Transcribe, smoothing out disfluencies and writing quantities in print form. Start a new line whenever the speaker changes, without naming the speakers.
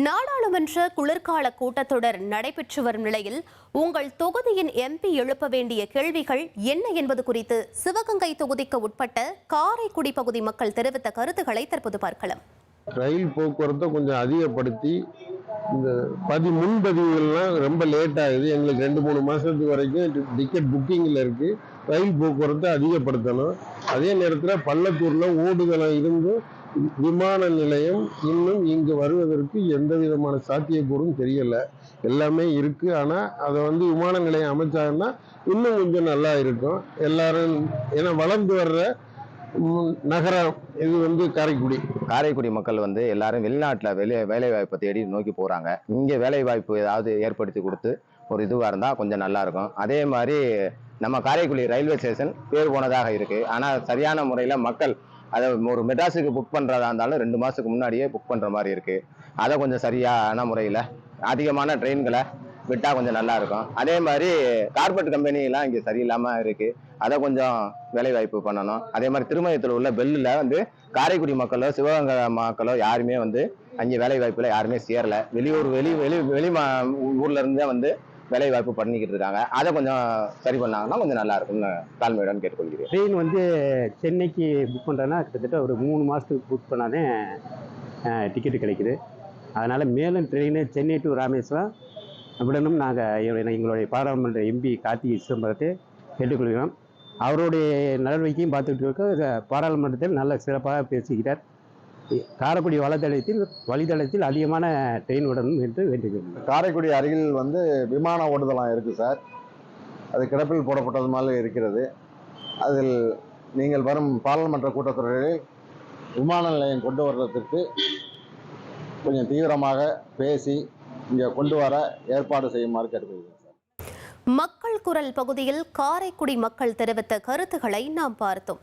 நாடாளுமன்ற குளிர்கால கூட்டத்தொடர் நடைபெற்று வரும் நிலையில் உங்கள் தொகுதியின் எம்பி எழுப்ப வேண்டிய கேள்விகள் என்ன என்பது குறித்து சிவகங்கை தொகுதிக்கு உட்பட்ட காரைக்குடி பகுதி மக்கள் தெரிவித்த கருத்துக்களை தற்போது பார்க்கலாம்.
ரயில் போக்குவரத்தை கொஞ்சம் அதிகப்படுத்தி இந்த முன்பதிவுகள்லாம் ரொம்ப லேட் ஆகுது. எங்களுக்கு 2-3 மாசத்துக்கு வரைக்கும் டிக்கெட் புக்கிங்கில் இருக்கு. ரயில் போக்குவரத்தை அதிகப்படுத்தணும். அதே நேரத்தில் பள்ளத்தூர்ல ஓடுதளம் இருந்து விமான நிலையம் இன்னும் இங்கு வருவதற்கு எந்த விதமான சாத்தியக்கூறும் தெரியல. எல்லாமே இருக்கு. ஆனா அதை விமான நிலையம் அமைச்சாங்கன்னா இன்னும் கொஞ்சம் நல்லா இருக்கும். எல்லாரும் ஏன்னா வளர்ந்து வர்ற நகரம் இது
காரைக்குடி மக்கள் எல்லாரும் வெளிநாட்டில் வேலை வாய்ப்பை தேடி நோக்கி போறாங்க. இங்கே வேலை வாய்ப்பு ஏதாவது ஏற்படுத்தி கொடுத்து ஒரு இதுவாக இருந்தால் கொஞ்சம் நல்லா இருக்கும். அதே மாதிரி நம்ம காரைக்குடி ரயில்வே ஸ்டேஷன் பேர் போனதாக இருக்கு. ஆனால் சரியான முறையில் மக்கள் அதை ஒரு மெட்ராஸுக்கு புக் பண்ணுறதா இருந்தாலும் 2 மாதத்துக்கு முன்னாடியே புக் பண்ணுற மாதிரி இருக்குது. அதை கொஞ்சம் சரியான முறையில் அதிகமான ட்ரெயின்களை விட்டால் கொஞ்சம் நல்லா இருக்கும். அதே மாதிரி கார்பரேட் கம்பெனிலாம் இங்கே சரியில்லாமல் இருக்குது. அதை கொஞ்சம் வேலை வாய்ப்பு பண்ணணும். அதே மாதிரி திருமயத்தில் உள்ள பெல்லில் காரைக்குடி மக்களோ சிவகங்கை மக்களோ யாருமே அங்கே வேலை வாய்ப்பில் யாருமே சேரலை. வெளியூர் வெளி ஊர்ல இருந்தே வேலை வாய்ப்பு பண்ணிக்கிட்டு இருக்காங்க. அதை கொஞ்சம் சரி பண்ணாங்கன்னா கொஞ்சம் நல்லா இருக்கும்னு தாழ்மையுடன் கேட்டுக்கொள்கிறேன்.
ட்ரெயின் சென்னைக்கு புக் பண்ணுறேன்னா கிட்டத்தட்ட ஒரு 3 மாதத்துக்கு புக் பண்ணாலே டிக்கெட்டு கிடைக்குது. அதனால் மேலும் ட்ரெயின் சென்னை டு ராமேஸ்வரம் விடணும் நாங்கள் எங்களுடைய பாராளுமன்ற எம்பி கார்த்திகை சிதம்பரத்தை கேட்டுக்கொள்கிறோம். அவருடைய நடவடிக்கையும் பார்த்துட்டு இருக்க பாராளுமன்றத்தில் நல்ல சிறப்பாக பேசுகிறார். காரைக்குடி வழித்தடத்தில் அதிகமான ட்ரெயின் விடணும் என்று வேண்டுகிறேன்.
காரைக்குடி அருகில் விமான ஓடுதளம் இருக்கு சார். அது கிடப்பில் போடப்பட்டது மாதிரி இருக்கிறது. அதில் நீங்கள் வரும் பாராளுமன்ற கூட்டத்தொடரில் விமான நிலையம் கொண்டு வர்றதுக்கு கொஞ்சம் தீவிரமாக பேசி இங்கே கொண்டு வர ஏற்பாடு செய்யுமாறு கேட்டுக்கொள்கிறேன்.
மக்கள் குரல் பகுதியில் காரைக்குடி மக்கள் தெரிவித்த கருத்துக்களை நாம் பார்த்தோம்.